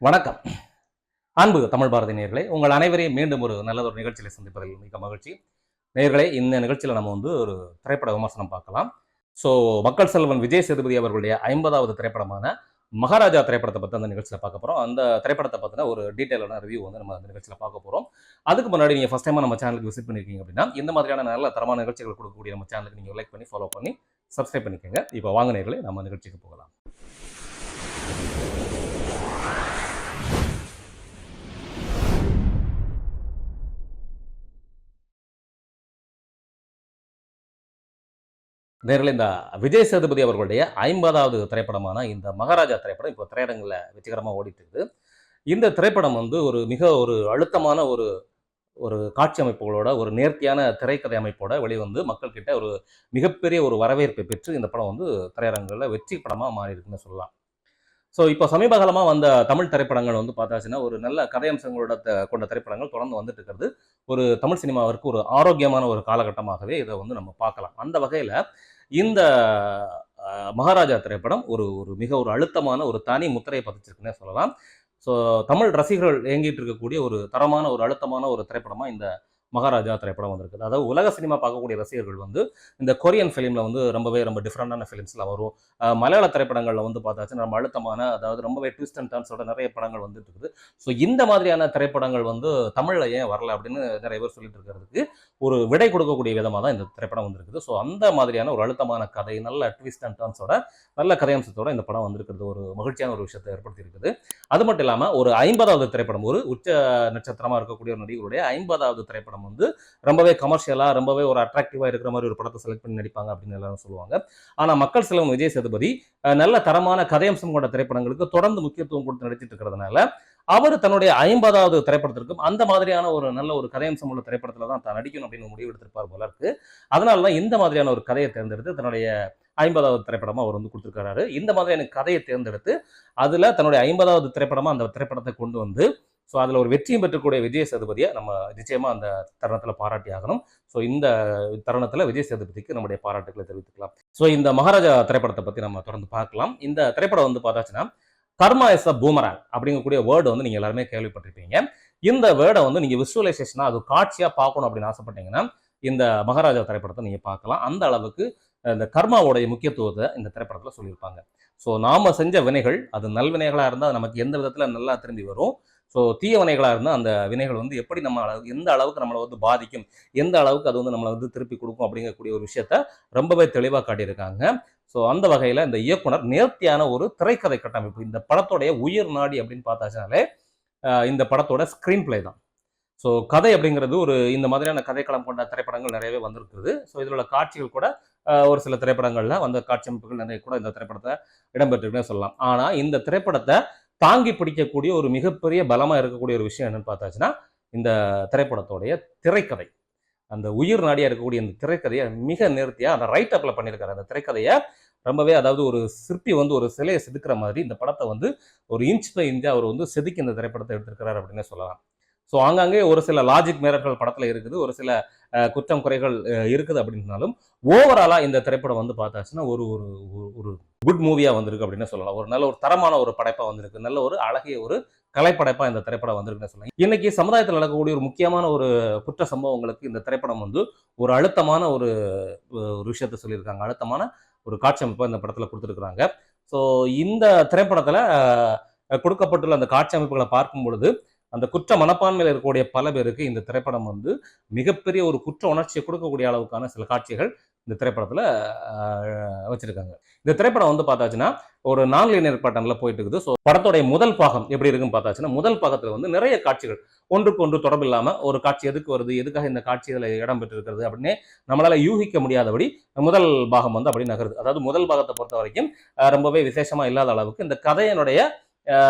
வணக்கம். அன்பு தமிழ் பாரதி நேயர்களே, உங்கள் அனைவரையும் மீண்டும் ஒரு நல்லதொரு நிகழ்ச்சியில சந்திப்பதில் மிக மகிழ்ச்சி. நேயர்களே, இந்த நிகழ்ச்சியில நம்ம ஒரு திரைப்பட விமர்சனம் பார்க்கலாம். ஸோ மக்கள் செல்வன் விஜய் சேதுபதி அவர்களுடைய 50வது திரைப்படமான மகாராஜா திரைப்படத்த பத்தி அந்த நிகழ்ச்சியில பார்க்க போறோம். அந்த திரைப்படத்த பத்தின ஒரு டீட்டெயிலான ரிவ்யூ நம்ம அந்த நிகழ்ச்சியில பார்க்க போறோம். அதுக்கு முன்னாடி நீங்க ஃபர்ஸ்ட் டைமா நம்ம சேனலுக்கு விசிட் பண்ணியிருக்கீங்க அப்படின்னா, இந்த மாதிரியான நல்ல தரமான நிகழ்ச்சிகள் கொடுக்கக்கூடிய நம்ம சேனலுக்கு நீங்க லைக் பண்ணி, ஃபாலோ பண்ணி, சப்ஸ்கிரைப் பண்ணிக்கங்க. இப்போ வாங்க நேயர்களே, நம்ம நிகழ்ச்சிக்கு போகலாம். நேரில் இந்த விஜய் சேதுபதி அவர்களுடைய 50வது திரைப்படமான இந்த மகாராஜா திரைப்படம் இப்போ திரையரங்கில் வெற்றிகரமாக ஓடிட்டு இருக்குது. இந்த திரைப்படம் ஒரு அழுத்தமான ஒரு ஒரு காட்சி அமைப்புகளோட ஒரு நேர்த்தியான திரைக்கதை அமைப்போட வெளிவந்து மக்கள் கிட்ட ஒரு மிகப்பெரிய ஒரு வரவேற்பை பெற்று இந்த படம் திரையரங்குகளில் வெற்றி படமாக மாறி இருக்குன்னு சொல்லலாம். ஸோ இப்போ சமீப காலமாக வந்த தமிழ் திரைப்படங்கள் பார்த்தாச்சுன்னா ஒரு நல்ல கதையம்சங்களோட கொண்ட திரைப்படங்கள் தொடர்ந்து வந்துட்டு இருக்கிறது. ஒரு தமிழ் சினிமாவிற்கு ஒரு ஆரோக்கியமான ஒரு காலகட்டமாகவே இதை நம்ம பார்க்கலாம். அந்த வகையில் இந்த மகாராஜா திரைப்படம் ஒரு ஒரு மிக ஒரு அழுத்தமான ஒரு தனி முத்திரையை பதிச்சிருக்குன்னே சொல்லலாம். ஸோ தமிழ் ரசிகர்கள் இயங்கிட்டு இருக்கக்கூடிய ஒரு தரமான ஒரு அழுத்தமான ஒரு திரைப்படமாக இந்த மகாராஜா திரைப்படம் வந்திருக்குது. அதாவது உலக சினிமா பார்க்கக்கூடிய ரசிகர்கள் இந்த கொரியன் ஃபிலிமில் ரொம்ப டிஃப்ரெண்டான ஃபிலிம்ஸ்லாம் வரும். மலையாள திரைப்படங்களில் பார்த்தாச்சுன்னா நம்ம அழுத்தமான, அதாவது ரொம்பவே ட்விஸ்ட் அண்ட் டர்ன்ஸோட நிறைய படங்கள் வந்துட்டு இருக்குது. ஸோ இந்த மாதிரியான திரைப்படங்கள் தமிழில் ஏன் வரல அப்படின்னு நிறைய பேர் சொல்லிட்டு இருக்கிறதுக்கு ஒரு விடை கொடுக்கக்கூடிய விதமாக தான் இந்த திரைப்படம் வந்திருக்குது. ஸோ அந்த மாதிரியான ஒரு அழுத்தமான கதை, நல்ல ட்விஸ்ட் அண்ட் டர்ன்ஸோட, நல்ல கதையம்சத்தோட இந்த படம் வந்திருக்கிறது ஒரு மகிழ்ச்சியான ஒரு விஷயத்தை ஏற்படுத்தி இருக்குது. அது மட்டும் இல்லாமல் ஒரு 50வது திரைப்படம், ஒரு உச்ச நட்சத்திரமாக இருக்கக்கூடிய ஒரு நடிகருடைய 50வது திரைப்படம் ரொம்பவே கமர்ஷியலா, ரொம்பவே ஒரு அட்ராக்டிவா இருக்கிற மாதிரி ஒரு படத்தை செலக்ட் பண்ணி நடிப்பாங்க அப்படின்னு எல்லாரும் சொல்லுவாங்க. ஆனா மக்கள் செல்வன் விஜய் சேதுபதி நல்ல தரமான கதையம்சம் கொண்ட திரைப்படங்களுக்கு தொடர்ந்து முக்கியத்துவம் கொடுத்து நடிச்சிட்டு இருக்கிறதுனால அவர் தன்னுடைய 50வது திரைப்படத்திற்கும் அந்த மாதிரியான ஒரு நல்ல ஒரு கதையம்சம் உள்ள திரைப்படத்துல தான் தான் நடிக்கணும் அப்படின்னு முடிவு எடுத்திருப்பார் போல இருக்கு. அதனாலதான் இந்த மாதிரியான ஒரு கதையை தேர்ந்தெடுத்து தன்னுடைய 50வது திரைப்படமா அவர் கொடுத்திருக்கிறாரு. இந்த மாதிரியான கதையை தேர்ந்தெடுத்து அதுல தன்னுடைய 50வது திரைப்படமா அந்த திரைப்படத்தை கொண்டு வந்து ஸோ அதில் ஒரு வெற்றியும் பெற்றக்கூடிய விஜய் சேதுபதியை நம்ம நிச்சயமாக அந்த தருணத்தில் பாராட்டி ஆகணும். ஸோ இந்த தருணத்தில் விஜய் சேதுபதிக்கு நம்முடைய பாராட்டுகளை தெரிவித்துக்கலாம். ஸோ இந்த மகாராஜா திரைப்படத்தை பற்றி நம்ம தொடர்ந்து பார்க்கலாம். இந்த திரைப்படம் பார்த்தாச்சுன்னா கர்மா இஸ் அ பூமராங் அப்படிங்கக்கூடிய வேர்டு நீங்கள் எல்லாருமே கேள்விப்பட்டிருப்பீங்க. இந்த வேர்டை நீங்கள் விசுவலைசேஷனாக அது காட்சியாக பார்க்கணும் அப்படின்னு ஆசைப்பட்டீங்கன்னா இந்த மகாராஜா திரைப்படத்தை நீங்கள் பார்க்கலாம். அந்த அளவுக்கு இந்த கர்மாவோடைய முக்கியத்துவத்தை இந்த திரைப்படத்தில் சொல்லியிருப்பாங்க. ஸோ நாம செஞ்ச வினைகள் அது நல்வினைகளாக இருந்தால் நமக்கு எந்த விதத்தில் நல்லா திரும்பி வரும். ஸோ தீய வினைகளாக இருந்தால் அந்த வினைகள் எப்படி நம்ம எந்த அளவுக்கு நம்மளை பாதிக்கும், எந்த அளவுக்கு அது நம்மளை திருப்பி கொடுக்கும் அப்படிங்கக்கூடிய ஒரு விஷயத்த ரொம்பவே தெளிவாக காட்டியிருக்காங்க. ஸோ அந்த வகையில் இந்த இயக்குனர் நேர்த்தியான ஒரு திரைக்கதை கட்டமைப்பு, இந்த படத்தோடைய உயிர் நாடி அப்படின்னு பார்த்தாச்சுனாலே இந்த படத்தோட ஸ்க்ரீன் பிளே தான். ஸோ கதை அப்படிங்கிறது இந்த மாதிரியான கதைக்களம் கொண்ட திரைப்படங்கள் நிறையவே வந்திருக்குது. ஸோ இதில் உள்ள காட்சிகள் கூட ஒரு சில திரைப்படங்களில் வந்த காட்சி அமைப்புகள் நிறைய கூட இந்த திரைப்படத்தை இடம்பெற்றுக்குன்னே சொல்லலாம். ஆனால் இந்த திரைப்படத்தை தாங்கி பிடிக்கக்கூடிய ஒரு மிகப்பெரிய பலமா இருக்கக்கூடிய ஒரு விஷயம் என்னன்னு பார்த்தாச்சுன்னா இந்த திரைப்படத்தோடைய திரைக்கதை. அந்த உயிர் நாடியா இருக்கக்கூடிய இந்த திரைக்கதையை மிக நேர்த்தியா அந்த ரைட் அப்ல பண்ணியிருக்காரு. அந்த திரைக்கதையை ரொம்பவே, அதாவது ஒரு சிற்பி ஒரு சிலையை செதுக்கிற மாதிரி இந்த படத்தை ஒரு இன்ச் பை இன்ச்சா அவர் செதுக்கி இந்த திரைப்படத்தை எடுத்திருக்கிறார் அப்படின்னு சொல்லலாம். ஸோ ஆங்காங்கே ஒரு சில லாஜிக் மீறல்கள் படத்துல இருக்குது, ஒரு சில குற்றம் குறைகள் இருக்குது அப்படின்னாலும் ஓவராலா இந்த திரைப்படம் பார்த்தாச்சுன்னா ஒரு ஒரு குட் மூவியா வந்திருக்கு அப்படின்னு சொல்லலாம். ஒரு நல்ல ஒரு தரமான ஒரு படைப்பா வந்திருக்கு, நல்ல ஒரு அழகிய ஒரு கலைப்படைப்பா இந்த திரைப்படம் வந்திருக்குன்னு சொல்லலாம். இன்னைக்கு சமுதாயத்தில் நடக்கக்கூடிய ஒரு முக்கியமான ஒரு குற்ற சம்பவங்களுக்கு இந்த திரைப்படம் ஒரு அழுத்தமான ஒரு விஷயத்த சொல்லியிருக்காங்க, அழுத்தமான ஒரு காட்சி அமைப்பா இந்த படத்துல கொடுத்துருக்குறாங்க. ஸோ இந்த திரைப்படத்துல கொடுக்கப்பட்டுள்ள அந்த காட்சி அமைப்புகளை பார்க்கும் பொழுது அந்த குற்ற மனப்பான்மையில் இருக்கக்கூடிய பல பேருக்கு இந்த திரைப்படம் மிகப்பெரிய ஒரு குற்ற உணர்ச்சியை கொடுக்கக்கூடிய அளவுக்கான சில காட்சிகள் இந்த திரைப்படத்துல வச்சிருக்காங்க. இந்த திரைப்படம் பார்த்தாச்சுன்னா ஒரு நான்-லீனியர் பேட்டர்ன்ல போயிட்டு இருக்குது. ஸோ படத்துடைய முதல் பாகம் எப்படி இருக்குன்னு பார்த்தாச்சுன்னா முதல் பாகத்துல நிறைய காட்சிகள் ஒன்றுக்கு ஒன்று தொடர்பு இல்லாம ஒரு காட்சி எதுக்கு வருது, எதுக்காக இந்த காட்சி இதில் இடம் பெற்றிருக்கிறது அப்படின்னு நம்மளால யூகிக்க முடியாதபடி முதல் பாகம் அப்படி நகருது. அதாவது முதல் பாகத்தை பொறுத்த வரைக்கும் ரொம்பவே விசேஷமா இல்லாத அளவுக்கு இந்த கதையினுடைய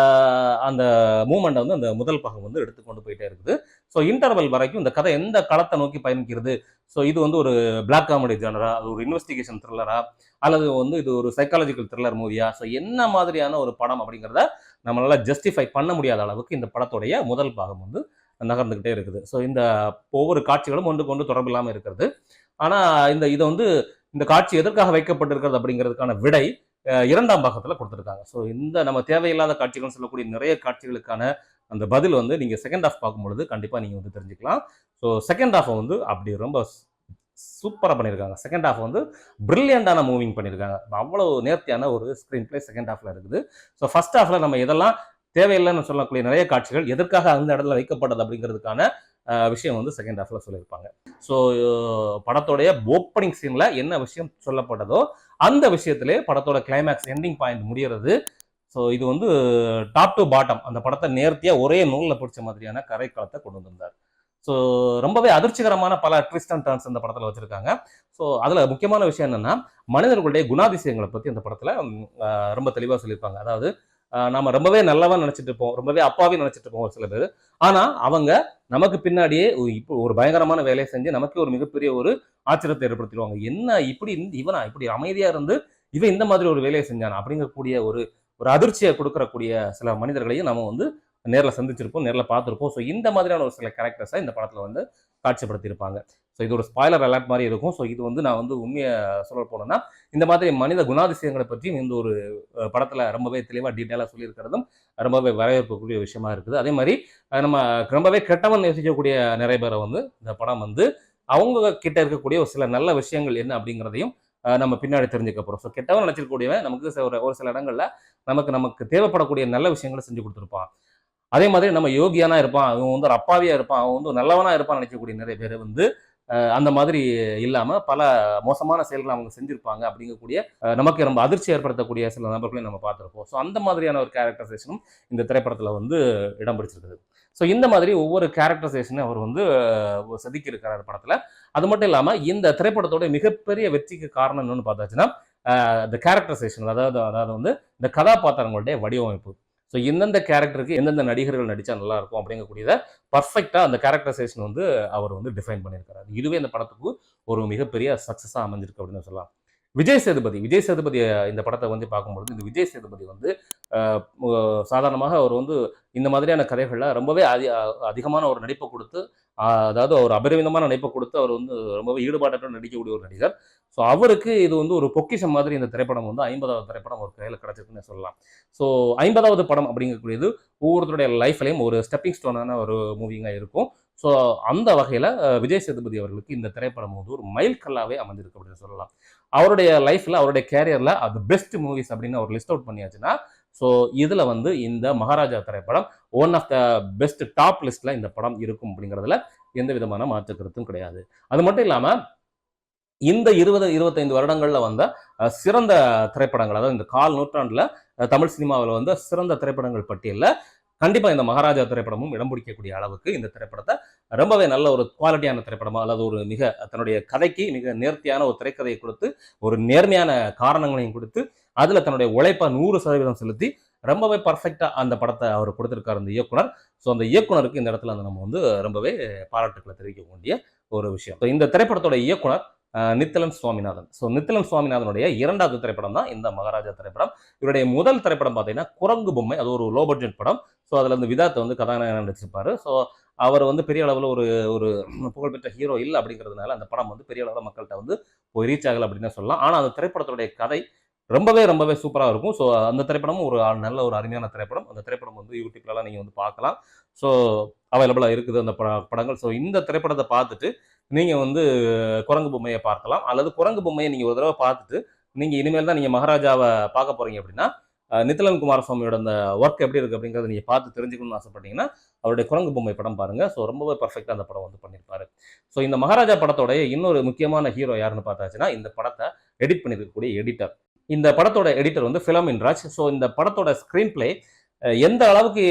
அந்த மூமெண்ட் அந்த முதல் பாகம் எடுத்துக்கொண்டு போயிட்டே இருக்குது. ஸோ இன்டர்வல் வரைக்கும் இந்த கதை எந்த களத்தை நோக்கி பயணிக்கிறது, ஸோ இது ஒரு பிளாக் காமெடி ஜானரா, அது ஒரு இன்வெஸ்டிகேஷன் த்ரில்லரா, அல்லது இது ஒரு சைக்காலஜிக்கல் த்ரில்லர் மூவியா, ஸோ என்ன மாதிரியான ஒரு படம் அப்படிங்கிறத நம்மளால ஜஸ்டிஃபை பண்ண முடியாத அளவுக்கு இந்த படத்துடைய முதல் பாகம் நகர்ந்துகிட்டே இருக்குது. ஸோ இந்த ஒவ்வொரு காட்சிகளும் ஒன்றுக்கு ஒன்று தொடர்பு இல்லாமல் இருக்கிறது. ஆனால் இந்த காட்சி எதற்காக வைக்கப்பட்டிருக்கிறது அப்படிங்கிறதுக்கான விடை இரண்டாம் பாகத்துல கொடுத்துருக்காங்க. ஸோ இந்த நம்ம தேவையில்லாத காட்சிகள்னு சொல்லக்கூடிய நிறைய காட்சிகளுக்கான அந்த பதில் வந்து நீங்க செகண்ட் ஹாஃப் பார்க்கும்பொழுது கண்டிப்பா நீங்க வந்து தெரிஞ்சுக்கலாம். ஸோ செகண்ட் ஹாஃப் வந்து அப்படி ரொம்ப சூப்பரா பண்ணியிருக்காங்க. செகண்ட் ஹாஃப் வந்து பிரில்லியண்டான மூவிங் பண்ணியிருக்காங்க. அவ்வளவு நேர்த்தியான ஒரு ஸ்கிரீன் பிளே செகண்ட் ஹாஃப்ல இருக்குது. ஸோ ஃபர்ஸ்ட் ஹாஃப்ல நம்ம எதெல்லாம் தேவையில்லைன்னு சொல்லக்கூடிய நிறைய காட்சிகள் எதற்காக அந்த இடத்துல வைக்கப்பட்டது அப்படிங்கிறதுக்கான விஷயம் வந்து செகண்ட் ஹாஃப்ல சொல்லியிருப்பாங்க. ஸோ படத்தோடைய ஓப்பனிங் சீன்ல என்ன விஷயம் சொல்லப்பட்டதோ அந்த விஷயத்திலே படத்தோட கிளைமேக்ஸ் எண்டிங் பாயிண்ட் முடியறது. ஸோ இது வந்து டாப் டு பாட்டம் அந்த படத்தை நேர்த்தியா ஒரே நூல்ல பிடிச்ச மாதிரியான கரைக்களத்தை கொண்டு வந்திருந்தார். ஸோ ரொம்பவே அதிர்ச்சிகரமான பல ட்விஸ்ட் அண்ட் டர்ன்ஸ் இந்த படத்துல வச்சிருக்காங்க. ஸோ அதுல முக்கியமான விஷயம் என்னன்னா மனிதர்களுடைய குணாதிசயங்களை பத்தி அந்த படத்துல ரொம்ப தெளிவா சொல்லியிருப்பாங்க. அதாவது நாம ரொம்பவே நல்லவன் நினைச்சிட்டு இருப்போம், ரொம்பவே அப்பாவே நினைச்சிட்டு இருப்போம் ஒரு சில பேர். ஆனா அவங்க நமக்கு பின்னாடியே இப்போ ஒரு பயங்கரமான வேலையை செஞ்சு நமக்கு ஒரு மிகப்பெரிய ஒரு ஆச்சரியத்தை ஏற்படுத்திடுவாங்க. என்ன இப்படி இவனா இப்படி அமைதியா இருந்து இவன் இந்த மாதிரி ஒரு வேலையை செஞ்சானா அப்படிங்கக்கூடிய ஒரு ஒரு அதிர்ச்சியை கொடுக்கறக்கூடிய சில மனிதர்களையும் நம்ம வந்து நேரில் சந்திச்சிருப்போம், நேரில் பார்த்துருப்போம். ஸோ இந்த மாதிரியான ஒரு சில கேரக்டர்ஸை இந்த படத்தில் வந்து காட்சிப்படுத்தியிருப்பாங்க. ஸோ இது ஒரு ஸ்பாய்லர் அலர்ட் மாதிரி இருக்கும். ஸோ இது வந்து நான் வந்து உண்மையை சொல்ல போனேன்னா இந்த மாதிரி மனித குணாதிசயங்களை பற்றி இந்த ஒரு படத்தில் ரொம்பவே தெளிவாக டீட்டெயிலாக சொல்லியிருக்கிறதும் ரொம்பவே வரவேற்கக்கூடிய விஷயமா இருக்குது. அதே மாதிரி நம்ம ரொம்பவே கெட்டவன் யோசிக்கக்கூடிய நிறைய பேரை வந்து இந்த படம் வந்து அவங்க கிட்ட இருக்கக்கூடிய ஒரு சில நல்ல விஷயங்கள் என்ன அப்படிங்கிறதையும் நம்ம பின்னாடி தெரிஞ்சுக்க போறோம். ஸோ கெட்டவன் நினைச்சிருக்கக்கூடியவன் நமக்கு ஒரு சில இடங்கள்ல நமக்கு தேவைப்படக்கூடிய நல்ல விஷயங்களை செஞ்சு கொடுத்துருப்பான். அதே மாதிரி நம்ம யோகியானா இருப்பான், அவன் வந்து ஒரு அப்பாவியா இருப்பான், அவன் வந்து நல்லவனா இருப்பான்னு நினைக்கக்கூடிய நிறைய பேர் வந்து அந்த மாதிரி இல்லாம பல மோசமான செயல்களை அவங்க செஞ்சிருப்பாங்க அப்படிங்கக்கூடிய நமக்கு ரொம்ப அதிர்ச்சி ஏற்படுத்தக்கூடிய சில நபர்களையும் நம்ம பார்த்துருப்போம். ஸோ அந்த மாதிரியான ஒரு கேரக்டரைசேஷனும் இந்த திரைப்படத்துல வந்து இடம் பிடிச்சிருக்குது. ஸோ இந்த மாதிரி ஒவ்வொரு கேரக்டரைசேஷனும் அவர் வந்து செதுக்கி இருக்கிறார் படத்துல. அது மட்டும் இல்லாம இந்த திரைப்படத்தோட மிகப்பெரிய வெற்றிக்கு காரணம் என்னன்னு பார்த்தாச்சுன்னா இந்த கேரக்டரைசேஷன், அதாவது வந்து இந்த கதாபாத்திரங்களுடைய வடிவமைப்பு. ஸோ எந்தெந்த கேரக்டருக்கு எந்தெந்த நடிகர்கள் நடிச்சா நல்லா இருக்கும் அப்படிங்கக்கூடியதை பர்ஃபெக்டா அந்த கேரக்டரைசேஷன் வந்து அவர் வந்து டிஃபைன் பண்ணியிருக்கிறார். இதுவே இந்த படத்துக்கு ஒரு மிகப்பெரிய சக்சஸா அமைஞ்சிருக்கு அப்படின்னு சொல்லலாம். விஜய் சேதுபதி இந்த படத்தை வந்து பார்க்கும்பொழுது இந்த விஜய் சேதுபதி வந்து சாதாரணமாக அவர் வந்து இந்த மாதிரியான கதைகள்ல ரொம்பவே அதிகமான ஒரு நடிப்பை கொடுத்து அதாவது ஒரு அபரிமிதமான நடிப்பை கொடுத்து அவர் வந்து ரொம்பவே ஈடுபாட்டோட நடிக்கக்கூடிய ஒரு நடிகர். ஸோ அவருக்கு இது வந்து ஒரு பொக்கிஷம் மாதிரி இந்த திரைப்படம் வந்து 50வது திரைப்படம் ஒரு கையில் கிடைச்சிருக்குன்னு சொல்லலாம். ஸோ 50வது படம் அப்படிங்கக்கூடியது ஒவ்வொருத்தருடைய லைஃப்லையும் ஒரு ஸ்டெப்பிங் ஸ்டோனான ஒரு மூவிங்காக இருக்கும். ஸோ அந்த வகையில் விஜய் சேதுபதி அவர்களுக்கு இந்த திரைப்படம் வந்து ஒரு மைல்கல்லாவே அமைஞ்சிருக்கு அப்படின்னு சொல்லலாம். அவருடைய லைஃப்ல அவருடைய கேரியர்ல அது பெஸ்ட் மூவிஸ் அப்படின்னு அவர் லிஸ்ட் அவுட் பண்ணியாச்சுன்னா ஸோ இதுல வந்து இந்த மகாராஜா திரைப்படம் one of the best top லிஸ்ட்ல இந்த படம் இருக்கும் அப்படிங்கிறதுல எந்த விதமான மாற்று கருத்தும் கிடையாது. அது மட்டும் இல்லாம இந்த 20-25 வருடங்கள்ல வந்த சிறந்த திரைப்படங்கள், அதாவது இந்த கால் நூற்றாண்டுல தமிழ் சினிமாவில் வந்து சிறந்த திரைப்படங்கள் பட்டியலில் கண்டிப்பா இந்த மகாராஜா திரைப்படமும் இடம் பிடிக்கக்கூடிய அளவுக்கு இந்த திரைப்படத்தை ரொம்பவே நல்ல ஒரு குவாலிட்டியான திரைப்படமா, அல்லது ஒரு மிக தன்னுடைய கதைக்கு மிக நேர்த்தியான ஒரு திரைக்கதையை கொடுத்து ஒரு நேர்மையான காரணங்களையும் கொடுத்து அதுல தன்னுடைய உழைப்பை 100% செலுத்தி ரொம்பவே பர்ஃபெக்டா அந்த படத்தை அவர் கொடுத்திருக்காரு இந்த இயக்குனர். ஸோ அந்த இயக்குனருக்கு இந்த இடத்துல நம்ம வந்து ரொம்பவே பாராட்டுக்களை தெரிவிக்க வேண்டிய ஒரு விஷயம். இந்த திரைப்படத்தோட இயக்குனர் நித்திலன் சுவாமிநாதன். ஸோ நித்திலன் சுவாமிநாதனுடைய 2வது திரைப்படம் தான் இந்த மகாராஜா திரைப்படம். இவருடைய முதல் திரைப்படம் பார்த்தீங்கன்னா குரங்கு பொம்மை, அது ஒரு லோ பட்ஜெட் படம். ஸோ அதில் வந்து விதாத்தை வந்து கதாநாயகன் நடிச்சிருப்பாரு. ஸோ அவர் வந்து பெரிய அளவில் ஒரு ஒரு புகழ்பெற்ற ஹீரோ இல்லை அப்படிங்கிறதுனால அந்த படம் வந்து பெரிய அளவில் மக்கள்கிட்ட வந்து போய் ரீச் ஆகலை அப்படின்னு சொல்லலாம். ஆனால் அந்த திரைப்படத்துடைய கதை ரொம்பவே சூப்பராக இருக்கும். ஸோ அந்த திரைப்படமும் ஒரு நல்ல ஒரு அருமையான திரைப்படம். அந்த திரைப்படம் வந்து யூடியூப்லலாம் நீங்கள் வந்து பார்க்கலாம். ஸோ அவைலபிளாக இருக்குது அந்த படங்கள். ஸோ இந்த திரைப்படத்தை பார்த்துட்டு நீங்கள் வந்து குரங்கு பொம்மையை பார்க்கலாம், அல்லது குரங்கு பொம்மையை நீங்கள் ஒரு தடவை பார்த்துட்டு நீங்கள் இனிமேல் தான் நீங்கள் மகாராஜாவை பார்க்க போகிறீங்க அப்படின்னா நித்திலன் குமாரசுவாமியோட அந்த ஒர்க் எப்படி இருக்குது அப்படிங்கிறத நீங்கள் பார்த்து தெரிஞ்சுக்கணும்னு ஆசைப்பட்டீங்கன்னா அவருடைய குரங்கு பொம்மை படம் பாருங்கள். ஸோ ரொம்பவே பர்ஃபெக்டாக அந்த படம் வந்து பண்ணியிருப்பாரு. ஸோ இந்த மகாராஜா படத்தோடைய இன்னொரு முக்கியமான ஹீரோ யாருன்னு பார்த்தாச்சுன்னா இந்த படத்தை எடிட் பண்ணியிருக்கக்கூடிய எடிட்டர். இந்த படத்தோட எடிட்டர் வந்து ஃபிலமின் ராஜ். ஸோ இந்த படத்தோட ஸ்க்ரீன் பிளே இந்த அளவுக்கு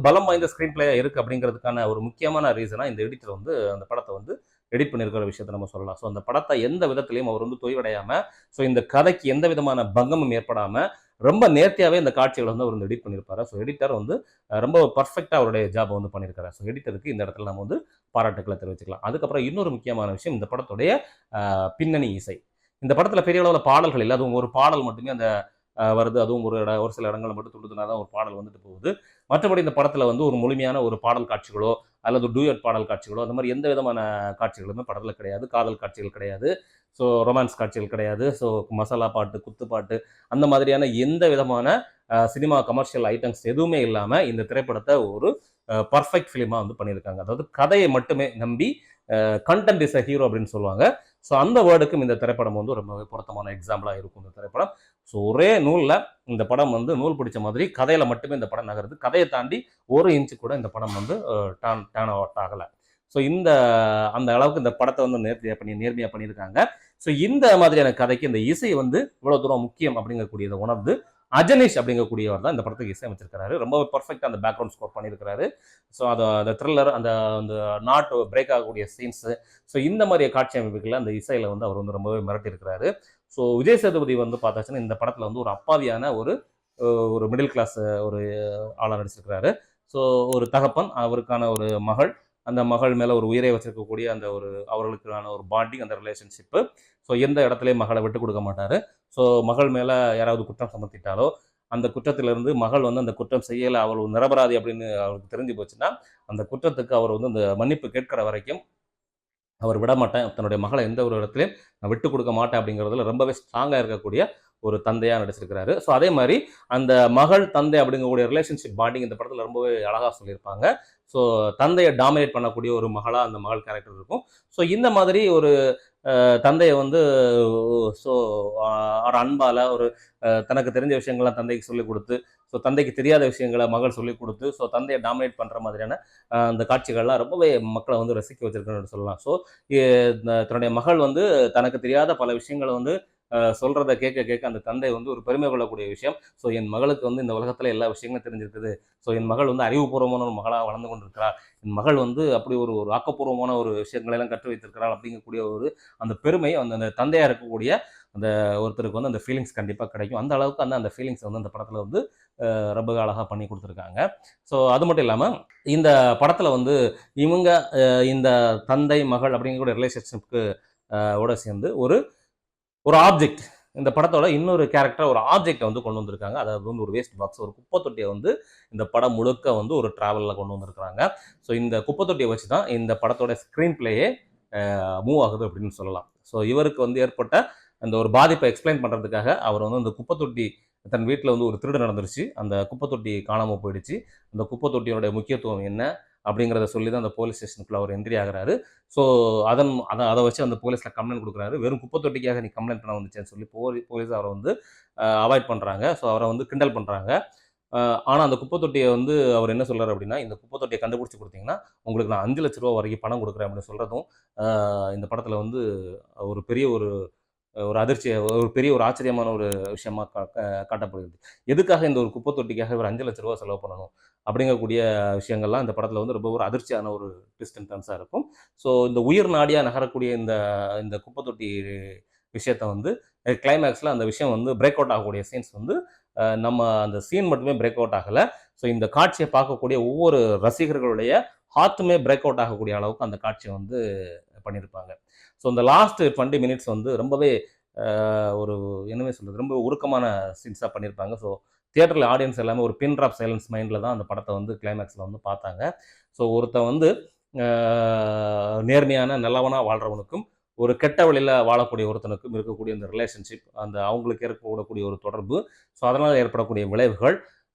பலம் வாய்ந்த ஸ்க்ரீன் பிளேயா இருக்கு அப்படிங்கிறதுக்கான ஒரு முக்கியமான ரீசனா இந்த எடிட்டர் வந்து அந்த படத்தை வந்து எடிட் பண்ணியிருக்கிற விஷயத்தை நம்ம சொல்லலாம். ஸோ அந்த படத்தை எந்த விதத்திலையும் அவர் வந்து தொய்வடையாம, ஸோ இந்த கதைக்கு எந்த விதமான பங்கமும் ஏற்படாம ரொம்ப நேர்த்தியாவே இந்த காட்சிகளை வந்து அவர் வந்து எடிட் பண்ணியிருப்பாரு. ஸோ எடிட்டர் வந்து ரொம்ப பர்ஃபெக்டா அவருடைய ஜாபை வந்து பண்ணியிருக்காரு. ஸோ எடிட்டருக்கு இந்த இடத்துல நம்ம வந்து பாராட்டுக்களை தெரிவிச்சுக்கலாம். அதுக்கப்புறம் இன்னொரு முக்கியமான விஷயம் இந்த படத்துடைய பின்னணி இசை. இந்த படத்துல பெரிய அளவில் பாடல்கள் இல்லை, அதுவும் ஒரு பாடல் மட்டுமே அந்த வருது. அதுவும் ஒரு சில இடங்கள்ல மட்டும் துண்டுதுனாதான் ஒரு பாடல் வந்துட்டு போகுது. மற்றபடி இந்த படத்துல வந்து ஒரு முழுமையான ஒரு பாடல் காட்சிகளோ அல்லது டூயட் பாடல் காட்சிகளோ அந்த மாதிரி எந்த விதமான காட்சிகளுமே படத்துல கிடையாது. காதல் காட்சிகள் கிடையாது. ஸோ ரொமான்ஸ் காட்சிகள் கிடையாது. ஸோ மசாலா பாட்டு, குத்துப்பாட்டு அந்த மாதிரியான எந்த விதமான சினிமா கமர்ஷியல் ஐட்டம்ஸ் எதுவுமே இல்லாம இந்த திரைப்படத்தை ஒரு பர்ஃபெக்ட் ஃபிலிமா வந்து பண்ணியிருக்காங்க. அதாவது கதையை மட்டுமே நம்பி கண்டென்ட் இஸ் அ ஹீரோ அப்படின்னு சொல்லுவாங்க. ஸோ அந்த வேர்டுக்கும் இந்த திரைப்படம் வந்து ரொம்பவே பொருத்தமான எக்ஸாம்பிளா இருக்கும் இந்த திரைப்படம். ஸோ ஒரே நூல்ல இந்த படம் வந்து நூல் பிடிச்ச மாதிரி கதையில மட்டுமே இந்த படம் நகருது. கதையை தாண்டி ஒரு இன்ச்சு கூட இந்த படம் வந்து டேர்ன் அவுட் ஆகல. ஸோ அந்த அளவுக்கு இந்த படத்தை வந்து நேர்மையா பண்ணியிருக்காங்க. ஸோ இந்த மாதிரியான கதைக்கு இந்த இசை வந்து இவ்வளவு தூரம் முக்கியம் அப்படிங்கக்கூடியதை உணர்ந்து அஜனீஷ் அப்படிங்கக்கூடியவர் தான் இந்த படத்துக்கு இசையமைச்சிருக்காரு. ரொம்ப பர்ஃபெக்டா அந்த பேக்ரவுண்ட் ஸ்கோர் பண்ணியிருக்காரு. ஸோ அந்த த்ரில்லர், அந்த அந்த நாட் பிரேக் ஆகக்கூடிய சீன்ஸ், ஸோ இந்த மாதிரி காட்சி அமைப்புகளில் அந்த இசையில வந்து அவர் வந்து ரொம்பவே மிரட்டி இருக்கிறாரு. ஸோ விஜய் சேதுபதி வந்து பார்த்தாச்சுன்னா இந்த படத்துல வந்து ஒரு அப்பாவியான ஒரு மிடில் கிளாஸ் ஒரு ஆளாக நடிச்சிருக்கிறாரு. ஸோ ஒரு தகப்பன், அவருக்கான ஒரு மகள், அந்த மகள் மேல ஒரு உயிரை வச்சிருக்கக்கூடிய அந்த ஒரு அவர்களுக்கான ஒரு பாண்டிங், அந்த ரிலேஷன்ஷிப்பு. ஸோ எந்த இடத்துலையும் மகளை விட்டு கொடுக்க மாட்டாரு. ஸோ மகள் மேல யாராவது குற்றம் சமர்த்திட்டாலோ அந்த குற்றத்திலிருந்து மகள் வந்து அந்த குற்றம் செய்யலை, அவள் நிரபராதி அப்படின்னு அவருக்கு தெரிஞ்சு போச்சுன்னா அந்த குற்றத்துக்கு அவர் வந்து அந்த மன்னிப்பு கேட்கிற வரைக்கும் அவர் விட மாட்டேன், தன்னுடைய மகளை எந்த ஒரு இடத்துலையும் நான் விட்டு கொடுக்க மாட்டேன் அப்படிங்கிறதுல ரொம்பவே ஸ்ட்ராங்காக இருக்கக்கூடிய ஒரு தந்தையாக நடிச்சிருக்கிறாரு. ஸோ அதே மாதிரி அந்த மகள் தந்தை அப்படிங்கக்கூடிய ரிலேஷன்ஷிப் பாண்டிங் இந்த படத்தில் ரொம்பவே அழகாக சொல்லியிருப்பாங்க. ஸோ தந்தையை டாமினேட் பண்ணக்கூடிய ஒரு மகளாக அந்த மகள் கேரக்டர் இருக்கும். ஸோ இந்த மாதிரி ஒரு தந்தையை வந்து ஸோ ஒரு அன்பால் ஒரு தனக்கு தெரிஞ்ச விஷயங்கள்லாம் தந்தைக்கு சொல்லிக் கொடுத்து, ஸோ தந்தைக்கு தெரியாத விஷயங்களை மகள் சொல்லிக் கொடுத்து, ஸோ தந்தையை டாமினேட் பண்ணுற மாதிரியான அந்த காட்சிகள்லாம் ரொம்பவே மக்களை வந்து ரசிக்க வச்சிருக்குன்னு சொல்லலாம். ஸோ தன்னுடைய மகள் வந்து தனக்கு தெரியாத பல விஷயங்களை வந்து சொல்றதை கேட்க கேட்க அந்த தந்தை வந்து ஒரு பெருமை கொள்ளக்கூடிய விஷயம். ஸோ என் மகளுக்கு வந்து இந்த உலகத்துல எல்லா விஷயங்களும் தெரிஞ்சிருக்குது. ஸோ என் மகள் வந்து அறிவுபூர்வமான ஒரு மகளாக வளர்ந்து கொண்டிருக்கிறார். என் மகள் வந்து அப்படி ஒரு ஒரு ஆக்கப்பூர்வமான ஒரு விஷயங்களை எல்லாம் கற்று வைத்திருக்கிறாள் அப்படிங்கக்கூடிய ஒரு அந்த பெருமை அந்த தந்தையா இருக்கக்கூடிய அந்த ஒருத்தருக்கு வந்து அந்த ஃபீலிங்ஸ் கண்டிப்பாக கிடைக்கும். அந்த அளவுக்கு அந்த ஃபீலிங்ஸ் வந்து அந்த படத்தில் வந்து ரொம்ப அழகாக பண்ணி கொடுத்துருக்காங்க. ஸோ அது மட்டும் இல்லாமல் இந்த படத்தில் வந்து இவங்க இந்த தந்தை மகள் அப்படிங்கக்கூடிய ரிலேஷன்ஷிப்க்கு ஓட சேர்ந்து ஒரு ஆப்ஜெக்ட், இந்த படத்தோட இன்னொரு கேரக்டர் ஒரு ஆப்ஜெக்டை வந்து கொண்டு வந்திருக்காங்க. அதாவது வந்து ஒரு வேஸ்ட் பாக்ஸ், ஒரு குப்பை தொட்டியை வந்து இந்த படம் முழுக்க வந்து ஒரு டிராவலில் கொண்டு வந்திருக்கிறாங்க. ஸோ இந்த குப்பை தொட்டியை வச்சு தான் இந்த படத்தோட ஸ்க்ரீன் பிளேயே மூவ் ஆகுது அப்படின்னு சொல்லலாம். ஸோ இவருக்கு வந்து ஏற்பட்ட அந்த ஒரு பாதிப்பை எக்ஸ்பிளைன் பண்ணுறதுக்காக அவர் வந்து அந்த குப்பை தொட்டி, தன் வீட்டில் வந்து ஒரு திருடு நடந்துருச்சு, அந்த குப்பை தொட்டி காணாமல் போயிடுச்சு, அந்த குப்பை தொட்டியோட முக்கியத்துவம் என்ன அப்படிங்கிறத சொல்லி தான் அந்த போலீஸ் ஸ்டேஷனுக்குள்ள அவர் என்ட்ரி ஆகிறாரு. ஸோ அதை வச்சு அந்த போலீஸில் கம்ப்ளைண்ட் கொடுக்குறாரு. வெறும் குப்பை தொட்டிக்காக நீ கம்ப்ளைண்ட் பண்ண வந்துச்சேன்னு சொல்லி போலீஸ் அவரை வந்து அவாய்ட் பண்ணுறாங்க. ஸோ அவரை வந்து கிண்டல் பண்ணுறாங்க. ஆனால் அந்த குப்பை தொட்டியை வந்து அவர் என்ன சொல்கிறார் அப்படின்னா, இந்த குப்பை தொட்டியை கண்டுபிடிச்சி கொடுத்தீங்கன்னா உங்களுக்கு நான் 5,00,000 வரைக்கும் பணம் கொடுக்குறேன் அப்படின்னு சொல்கிறதும் இந்த படத்தில் வந்து ஒரு பெரிய ஒரு அதிர்ச்சி, ஒரு பெரிய ஒரு ஆச்சரியமான ஒரு விஷயமா காட்டப்படுகிறது. எதுக்காக இந்த ஒரு குப்பை தொட்டிக்காக ஒரு 5,00,000 செலவு பண்ணணும் அப்படிங்கக்கூடிய விஷயங்கள்லாம் இந்த படத்தில் வந்து ரொம்ப ஒரு அதிர்ச்சியான ஒரு ட்விஸ்ட் அண்ட் டர்ன்ஸாக இருக்கும். ஸோ இந்த உயிர் நாடியாக நகரக்கூடிய இந்த குப்பை தொட்டி விஷயத்த வந்து கிளைமேக்ஸில் அந்த விஷயம் வந்து பிரேக் அவுட் ஆகக்கூடிய சீன்ஸ் வந்து நம்ம அந்த சீன் மட்டுமே பிரேக் அவுட் ஆகலை. ஸோ இந்த காட்சியை பார்க்கக்கூடிய ஒவ்வொரு ரசிகர்களுடைய ஹார்ட்டுமே பிரேக் அவுட் ஆகக்கூடிய அளவுக்கு அந்த காட்சியை வந்து பண்ணியிருப்பாங்க. ஸோ இந்த லாஸ்ட் 20 மினிட்ஸ் வந்து ரொம்பவே ஒரு என்னவே சொல்கிறது, ரொம்ப உருக்கமான சீன்ஸாக பண்ணியிருப்பாங்க. ஸோ தியேட்டரில் ஆடியன்ஸ் எல்லாமே ஒரு பின் ட்ராப் சைலன்ஸ் மைண்டில் தான் அந்த படத்தை வந்து கிளைமேக்ஸில் வந்து பார்த்தாங்க. ஸோ ஒருத்தன் வந்து நேர்மையான நல்லவனாக வாழ்கிறவனுக்கும் ஒரு கெட்ட வழியில் வாழக்கூடிய ஒருத்தனுக்கும் இருக்கக்கூடிய இந்த ரிலேஷன்ஷிப், அந்த அவங்களுக்கு ஏற்படக்கூடிய ஒரு தொடர்பு, ஸோ அதனால் ஏற்படக்கூடிய விளைவுகள்,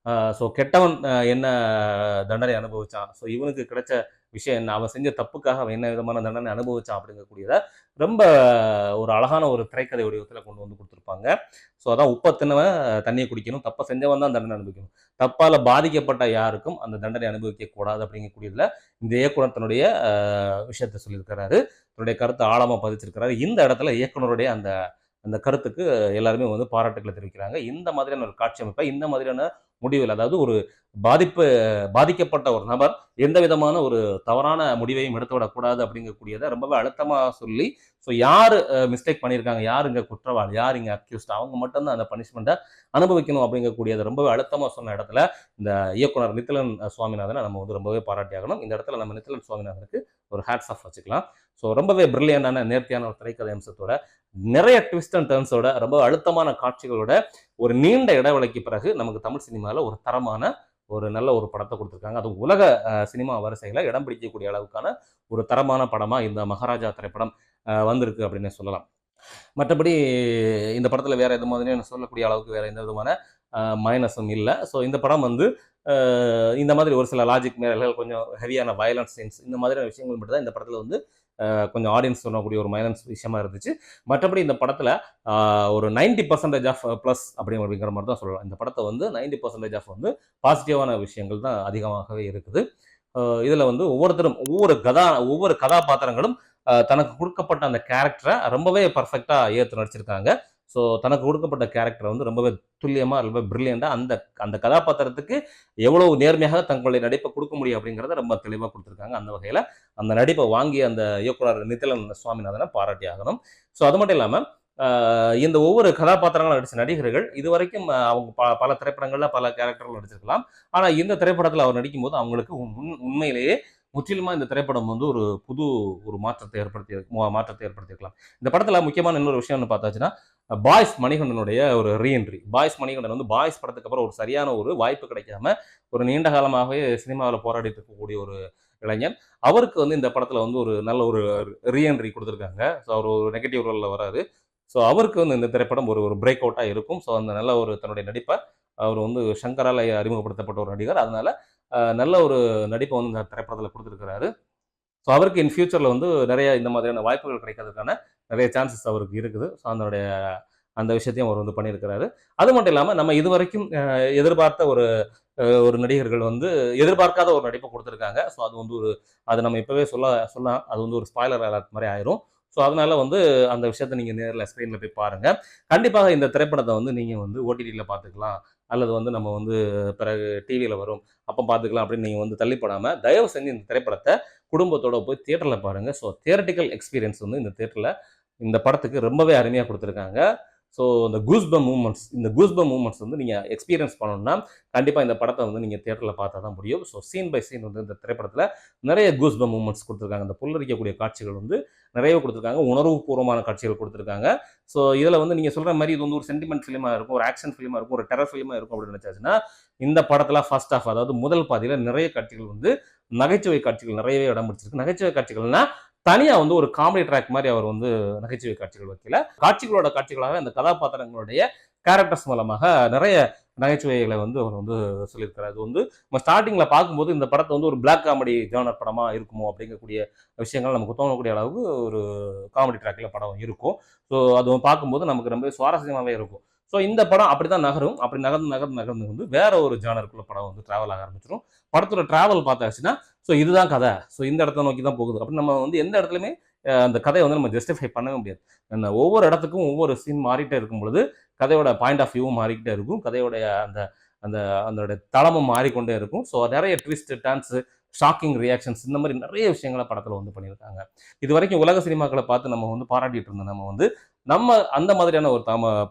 ஸோ கெட்டவன் என்ன தண்டனை அனுபவிச்சான், ஸோ இவனுக்கு கிடைச்ச விஷயம் என்ன, அவன் செஞ்ச தப்புக்காக அவன் என்ன விதமான தண்டனை அனுபவிச்சான் அப்படிங்கக்கூடியத ரொம்ப ஒரு அழகான ஒரு திரைக்கதை வடிவத்தில் கொண்டு வந்து கொடுத்துருப்பாங்க. ஸோ அதான் உப்பை தின்னவன் தண்ணியை குடிக்கணும், தப்பை செஞ்சவன் தான் தண்டனை அனுபவிக்கணும், தப்பால் பாதிக்கப்பட்ட யாருக்கும் அந்த தண்டனை அனுபவிக்க கூடாது அப்படிங்கக்கூடியதில் இந்த இயக்குனர் தன்னுடைய விஷயத்தை சொல்லியிருக்கிறாரு. தன்னுடைய கருத்தை ஆழமாக பதிச்சிருக்கிறாரு. இந்த இடத்துல இயக்குனருடைய அந்த அந்த கருத்துக்கு எல்லாருமே வந்து பாராட்டுக்களை தெரிவிக்கிறாங்க. இந்த மாதிரியான ஒரு காட்சி அமைப்பை, இந்த மாதிரியான முடிவில், அதாவது ஒரு பாதிக்கப்பட்ட ஒரு நபர் எந்த விதமான ஒரு தவறான முடிவையும் எடுத்துவிடக்கூடாது அப்படிங்கக்கூடியதை ரொம்பவே அழுத்தமாக சொல்லி, ஸோ யார் மிஸ்டேக் பண்ணியிருக்காங்க, யார் இங்கே குற்றவாளி, யார் இங்கே அக்யூஸ்ட், அவங்க மட்டும்தான் அந்த பனிஷ்மெண்ட்டை அனுபவிக்கணும் அப்படிங்கக்கூடியதை ரொம்பவே அழுத்தமாக சொன்ன இடத்துல இந்த இயக்குனர் நித்திலன் சுவாமிநாதனை நம்ம வந்து ரொம்பவே பாராட்டி ஆகணும். இந்த இடத்துல நம்ம நித்திலன் சுவாமிநாதனுக்கு ஒரு ஹேட்ஸ் ஆஃப் வச்சுக்கலாம். ஸோ ரொம்பவே பிரில்லியண்டான நேர்த்தியான ஒரு திரைக்கதை அம்சத்தோட, நிறைய ட்விஸ்ட் அண்ட் டர்ன்ஸோட, ரொம்ப அழுத்தமான காட்சிகளோட, ஒரு நீண்ட இடைவெளிக்கு பிறகு நமக்கு தமிழ் சினிமாவில் ஒரு தரமான ஒரு நல்ல ஒரு படத்தை கொடுத்துருக்காங்க. அது உலக சினிமா வரிசையில் இடம் பிடிக்கக்கூடிய அளவுக்கான ஒரு தரமான படமாக இந்த மகாராஜா திரைப்படம் வந்திருக்கு அப்படின்னு சொல்லலாம். மற்றபடி இந்த படத்தில் வேற எது மாதிரியும் சொல்லக்கூடிய அளவுக்கு வேற எந்த விதமான மைனஸும் இல்லை. ஸோ இந்த படம் வந்து இந்த மாதிரி ஒரு சில லாஜிக் மேலர்கள், கொஞ்சம் ஹெவியான வயலன்ஸ் சீன்ஸ், இந்த மாதிரியான விஷயங்கள் மட்டும் தான் இந்த படத்தில் வந்து கொஞ்சம் ஆடியன்ஸ் சொல்லக்கூடிய ஒரு மைனஸ் விஷயமா இருந்துச்சு. மற்றபடி இந்த படத்தில் ஒரு 90% ஆஃப் ப்ளஸ் அப்படிங்கிற மாதிரி தான் சொல்லலாம். இந்த படத்தை வந்து 90% ஆஃப் வந்து பாசிட்டிவான விஷயங்கள் தான் அதிகமாகவே இருக்குது. இதில் வந்து ஒவ்வொருத்தரும் ஒவ்வொரு கதாபாத்திரங்களும் தனக்கு கொடுக்கப்பட்ட அந்த கேரக்டரை ரொம்பவே பர்ஃபெக்டாக ஏற்று நடிச்சிருக்காங்க. ஸோ தனக்கு கொடுக்கப்பட்ட கேரக்டரை வந்து ரொம்பவே துல்லியமாக, ரொம்ப பிரில்லியண்டாக அந்த அந்த கதாபாத்திரத்துக்கு எவ்வளவு நேர்மையாக தங்களுடைய நடிப்பை கொடுக்க முடியும் அப்படிங்கிறத ரொம்ப தெளிவாக கொடுத்துருக்காங்க. அந்த வகையில் அந்த நடிப்பை வாங்கிய அந்த இயக்குனர் நித்திலன் சுவாமிநாதனை பாராட்டி ஆகணும். ஸோ அது மட்டும் இல்லாமல் இந்த ஒவ்வொரு கதாபாத்திரங்களும் நடித்த நடிகர்கள் இதுவரைக்கும் அவங்க பல திரைப்படங்களில் பல கேரக்டர்கள் நடிச்சிருக்கலாம். ஆனால் இந்த திரைப்படத்தில் அவர் நடிக்கும்போது அவங்களுக்கு உண்மையிலேயே முற்றிலுமா இந்த திரைப்படம் வந்து ஒரு மாற்றத்தை ஏற்படுத்தியிருக்கலாம். இந்த படத்துல முக்கியமான இன்னொரு விஷயம்னு பார்த்தாச்சுன்னா, பாய்ஸ் மணிகண்டனுடைய ஒரு ரீஎன்ட்ரி. பாய்ஸ் மணிகண்டன் வந்து பாய்ஸ் படத்துக்கு அப்புறம் ஒரு சரியான ஒரு வாய்ப்பு கிடைக்காம ஒரு நீண்ட காலமாகவே சினிமாவில் போராடிட்டு இருக்கக்கூடிய ஒரு இளைஞன். அவருக்கு வந்து இந்த படத்துல வந்து ஒரு நல்ல ஒரு ரீஎன்ட்ரி கொடுத்துருக்காங்க. ஸோ அவர் ஒரு நெகட்டிவ் ரோல்ல வராரு. ஸோ அவருக்கு வந்து இந்த திரைப்படம் ஒரு பிரேக் அவுட்டாக இருக்கும். ஸோ அந்த நல்ல ஒரு தன்னுடைய நடிப்பை அவர் வந்து சங்கரால் அறிமுகப்படுத்தப்பட்ட ஒரு நடிகர். அதனால நல்ல ஒரு நடிப்பை வந்து இந்த திரைப்படத்தில் கொடுத்துருக்கிறாரு. ஸோ அவருக்கு இன் ஃபியூச்சரில் வந்து நிறைய இந்த மாதிரியான வாய்ப்புகள் கிடைக்கிறதுக்கான நிறைய சான்சஸ் அவருக்கு இருக்குது. ஸோ அந்த விஷயத்தையும் அவர் வந்து பண்ணியிருக்கிறாரு. அது மட்டும் இல்லாமல் நம்ம இதுவரைக்கும் எதிர்பார்த்த ஒரு நடிகர்கள் வந்து எதிர்பார்க்காத ஒரு நடிப்பை கொடுத்துருக்காங்க. ஸோ அது வந்து அது நம்ம இப்போவே சொல்லலாம். அது வந்து ஒரு ஸ்பாய்லர் அலர்ட் மாதிரி ஆயிரும். ஸோ அதனால வந்து அந்த விஷயத்தை நீங்கள் நேரில் ஸ்க்ரீனில் போய் பாருங்கள். கண்டிப்பாக இந்த திரைப்படத்தை வந்து நீங்கள் வந்து ஓடிடியில் பார்த்துக்கலாம், அல்லது வந்து நம்ம வந்து பிறகு டிவியில் வரும் அப்போ பார்த்துக்கலாம் அப்படின்னு நீங்கள் வந்து தள்ளிப்படாமல் தயவு செஞ்சு இந்த திரைப்படத்தை குடும்பத்தோட போய் தியேட்டரில் பாருங்கள். ஸோ தியேட்டரிக்கல் எக்ஸ்பீரியன்ஸ் வந்து இந்த படத்துக்கு ரொம்பவே அருமையாக கொடுத்துருக்காங்க. ஸோ இந்த கூஸ்பம் மூமெண்ட்ஸ் வந்து நீங்கள் எக்ஸ்பீரியன்ஸ் பண்ணணும்னா கண்டிப்பாக இந்த படத்தை வந்து நீங்கள் தியேட்டரில் பார்த்தா தான் முடியும். ஸோ சீன் பை சீன் வந்து இந்த திரைப்படத்தில் நிறைய கூஸ்பம் மூமெண்ட்ஸ் கொடுத்துருக்காங்க. இந்த புல்லரிக்கக்கூடிய காட்சிகள் வந்து நிறைய கொடுத்துருக்காங்க. உணர்வுபூர்வமான காட்சிகள் கொடுத்துருக்காங்க. ஸோ இதில் வந்து நீங்கள் சொல்கிற மாதிரி இது வந்து ஒரு சென்டிமெண்ட் ஃபிலிமாக இருக்கும், ஒரு ஆக்ஷன் ஃபிலிமாக இருக்கும், ஒரு டெரர் ஃபிலிமாக இருக்கும் அப்படின்னு நினச்சாச்சுன்னா இந்த படத்தில் ஃபர்ஸ்ட் ஆஃப், அதாவது முதல் பாதியில் நிறைய காட்சிகள் வந்து நகைச்சுவை காட்சிகள் நிறையவே இடம் பிடிச்சிருக்கு. நகைச்சுவை காட்சிகள்னா தனியா வந்து ஒரு காமெடி ட்ராக் மாதிரி அவர் வந்து நகைச்சுவை காட்சிகள் வைக்கல. காட்சிகளாக அந்த கதாபாத்திரங்களுடைய கேரக்டர்ஸ் மூலமாக நிறைய நகைச்சுவைகளை வந்து அவர் வந்து சொல்லியிருக்காரு. அது வந்து நம்ம ஸ்டார்டிங்ல பார்க்கும்போது இந்த படத்தை வந்து ஒரு பிளாக் காமெடி ஜானர் படமா இருக்குமோ அப்படிங்கக்கூடிய விஷயங்கள் நமக்கு தோணக்கூடிய அளவுக்கு ஒரு காமெடி ட்ராக்ல படம் இருக்கும். ஸோ அது பார்க்கும்போது நமக்கு ரொம்ப சுவாரஸ்யமாகவே இருக்கும். ஸோ இந்த படம் அப்படிதான் நகரும். அப்படி நகர்ந்து வந்து வேற ஒரு ஜானருக்குள்ள படம் வந்து டிராவல் ஆக ஆரம்பிச்சிடும். படத்தோட டிராவல் பார்த்தாச்சுன்னா ஸோ இதுதான் கதை, ஸோ இந்த இடத்த நோக்கி தான் போகுது அப்படின்னு நம்ம வந்து எந்த இடத்துலையுமே அந்த கதையை வந்து நம்ம ஜஸ்டிஃபை பண்ணவே முடியாது. ஒவ்வொரு இடத்துக்கும் ஒவ்வொரு சீன் மாறிட்டே இருக்கும் பொழுது கதையோட பாயிண்ட் ஆஃப் வியூவும் மாறிக்கிட்டே இருக்கும். கதையோடைய அந்த அந்த அதோட தளமும் மாறிக்கொண்டே இருக்கும். ஸோ நிறைய ட்விஸ்ட், டர்ன்ஸ், ஷாக்கிங் ரியாக்ஷன்ஸ், இந்த மாதிரி நிறைய விஷயங்களை படத்தில் வந்து பண்ணியிருக்காங்க. இது வரைக்கும் உலக சினிமாக்களை பார்த்து நம்ம வந்து பாராட்டிட்டு இருந்தோம். நம்ம அந்த மாதிரியான ஒரு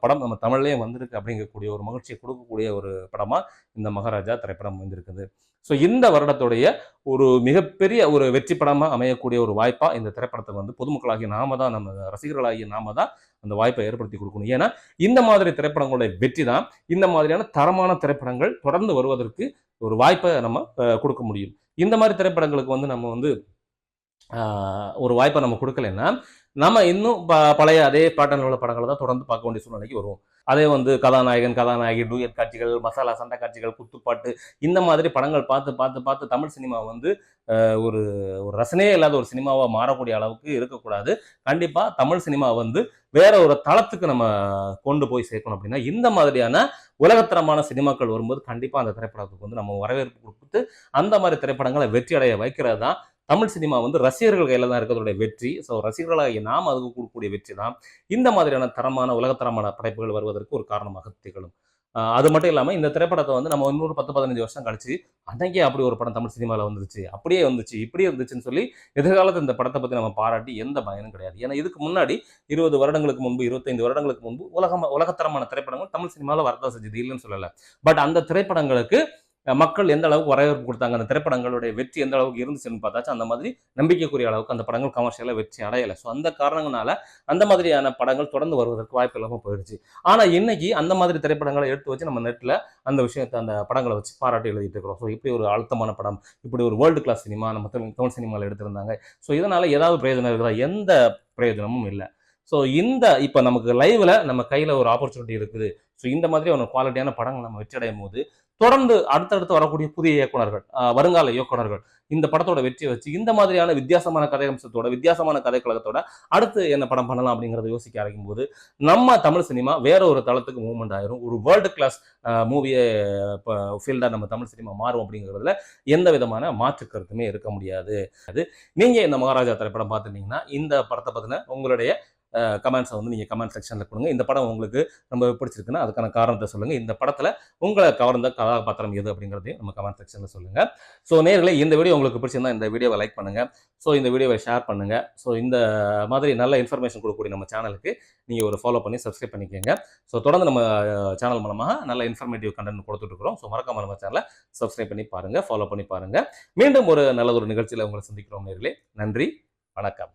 படம் நம்ம தமிழ்லேயே வந்திருக்கு அப்படிங்கக்கூடிய ஒரு மகிழ்ச்சியை கொடுக்கக்கூடிய ஒரு படமா இந்த மகாராஜா திரைப்படம் வந்திருக்குது. ஸோ இந்த வருடத்துடைய ஒரு மிகப்பெரிய ஒரு வெற்றி படமா அமையக்கூடிய ஒரு வாய்ப்பா இந்த திரைப்படத்தை வந்து பொதுமக்களாகிய நம்ம ரசிகர்களாகிய நாம தான் அந்த வாய்ப்பை ஏற்படுத்தி கொடுக்கணும். ஏன்னா இந்த மாதிரி திரைப்படங்களுடைய வெற்றி தான் இந்த மாதிரியான தரமான திரைப்படங்கள் தொடர்ந்து வருவதற்கு ஒரு வாய்ப்பை நம்ம கொடுக்க முடியும். இந்த மாதிரி திரைப்படங்களுக்கு வந்து நம்ம வந்து ஒரு வாய்ப்பை நம்ம கொடுக்கலன்னா நம்ம இன்னும் பழைய அதே பேட்டர்னில் உள்ள படங்களை தான் தொடர்ந்து பார்க்க வேண்டிய சூழ்நிலைக்கு வருவோம். அதே வந்து கதாநாயகன், கதாநாயகி, டூயட் காட்சிகள், மசாலா சண்டை காட்சிகள், குத்துப்பாட்டு, இந்த மாதிரி படங்கள் பார்த்து தமிழ் சினிமா வந்து ஒரு ஒரு ரசனையே இல்லாத ஒரு சினிமாவா மாறக்கூடிய அளவுக்கு இருக்கக்கூடாது. கண்டிப்பா தமிழ் சினிமா வந்து வேற ஒரு தளத்துக்கு நம்ம கொண்டு போய் சேர்க்கணும். அப்படின்னா இந்த மாதிரியான உலகத்தரமான சினிமாக்கள் வரும்போது கண்டிப்பா அந்த திரைப்படத்துக்கு வந்து நம்ம வரவேற்பு கொடுத்து அந்த மாதிரி திரைப்படங்களை வெற்றி அடைய வைக்கிறது தான் தமிழ் சினிமா வந்து ரசிகர்கள் கையில தான் இருக்கிறதோட வெற்றி. ஸோ ரசிகர்களாகிய நாம் அதுக்கு கொடுக்கக்கூடிய வெற்றி தான் இந்த மாதிரியான உலகத்தரமான படைப்புகள் வருவதற்கு ஒரு காரணமாக திகழும். அது மட்டும் இல்லாமல் இந்த திரைப்படத்தை வந்து நம்ம இன்னொரு 10-15 வருஷம் கழிச்சு அன்னைக்கே அப்படி ஒரு படம் தமிழ் சினிமாவில் வந்துருச்சு, அப்படியே வந்துச்சு, இப்படி இருந்துச்சுன்னு சொல்லி எதிர்காலத்தில் இந்த படத்தை பற்றி நம்ம பாராட்டி எந்த பயனும் கிடையாது. ஏன்னா இதுக்கு முன்னாடி 20 வருடங்களுக்கு முன்பு, 25 வருடங்களுக்கு முன்பு உலகத்தரமான திரைப்படங்கள் தமிழ் சினிமாவில் வரதான் செஞ்சது, இல்லைன்னு சொல்லலை. பட் அந்த திரைப்படங்களுக்கு மக்கள் எந்த அளவுக்கு வரவேற்பு கொடுத்தாங்க, அந்த திரைப்படங்களுடைய வெற்றி எந்த அளவுக்கு இருந்துச்சுன்னு பார்த்தாச்சு அந்த மாதிரி நம்பிக்கைக்குரிய அளவுக்கு அந்த படங்கள் கமர்ஷியலாக வெற்றி அடையலை. ஸோ அந்த காரணங்களால அந்த மாதிரியான படங்கள் தொடர்ந்து வருவதற்கு வாய்ப்பு இல்லாமல் போயிடுச்சு. ஆனால் இன்னைக்கு அந்த மாதிரி திரைப்படங்களை எடுத்து வச்சு நம்ம நெட்டில் அந்த படங்களை வச்சு பாராட்டி எழுதிட்டு இருக்கிறோம். ஸோ இப்படி ஒரு அழுத்தமான படம், இப்படி ஒரு வேர்ல்டு கிளாஸ் சினிமா நம்ம தமிழ் சினிமாவில் எடுத்திருந்தாங்க. ஸோ இதனால ஏதாவது பிரயோஜனம் இருக்குதா? எந்த பிரயோஜனமும் இல்லை. ஸோ இந்த இப்போ நமக்கு லைவ்ல நம்ம கையில் ஒரு ஆப்பர்ச்சுனிட்டி இருக்குது. ஸோ இந்த மாதிரி ஒரு குவாலிட்டியான படங்கள் நம்ம வெற்றி அடையும் போது தொடர்ந்து அடுத்தடுத்து வரக்கூடிய புதிய இயக்குனர்கள், வருங்கால இயக்குனர்கள் இந்த படத்தோட வெற்றியை வச்சு இந்த மாதிரியான வித்தியாசமான கதை அம்சத்தோட, வித்தியாசமான கதைக்களத்தோட அடுத்து என்ன படம் பண்ணலாம் அப்படிங்கிறத யோசிக்க ஆரம்பிக்கும் போது நம்ம தமிழ் சினிமா வேற ஒரு தளத்துக்கு மூவ்மெண்ட் ஆயிரும். ஒரு வேர்ல்டு கிளாஸ் மூவியே ஃபீல்டா நம்ம தமிழ் சினிமா மாறும் அப்படிங்கிறதுல எந்த விதமான மாற்று கருத்துமே இருக்க முடியாது. நீங்க இந்த மகாராஜா திரைப்படம் பார்த்துட்டீங்கன்னா இந்த படத்தை பத்தின உங்களுடைய கமெண்ட்ஸை வந்து நீங்கள் கமெண்ட் செக்ஷனில் கொடுங்க. இந்த படம் உங்களுக்கு ரொம்ப பிடிச்சிருக்குன்னா அதுக்கான காரணத்தை சொல்லுங்கள். இந்த படத்தில் உங்களை கவர்ந்த கதாபாத்திரம் எது அப்படிங்கிறதையும் நம்ம கமெண்ட் செக்ஷனில் சொல்லுங்கள். ஸோ நேயர்களே, இந்த வீடியோ உங்களுக்கு பிடிச்சிருந்தா இந்த வீடியோவை லைக் பண்ணுங்கள். ஸோ இந்த வீடியோவை ஷேர் பண்ணுங்கள். ஸோ இந்த மாதிரி நல்ல இன்ஃபர்மேஷன் கொடுக்கக்கூடிய நம்ம சேனலுக்கு நீங்கள் ஒரு ஃபாலோ பண்ணி சப்ஸ்கிரைப் பண்ணிக்கோங்க. ஸோ தொடர்ந்து நம்ம சேனல் மூலமாக நல்ல இன்ஃபர்மேட்டிவ் கண்டென்ட் கொடுத்துட்ருக்குறோம். ஸோ மறக்காம நம்ம சேனலை சப்ஸ்கிரைப் பண்ணி பாருங்கள், ஃபாலோ பண்ணி பாருங்கள். மீண்டும் ஒரு நல்ல ஒரு நிகழ்ச்சியில் உங்களை சந்திக்கிறோம் நேயர்களே. நன்றி, வணக்கம்.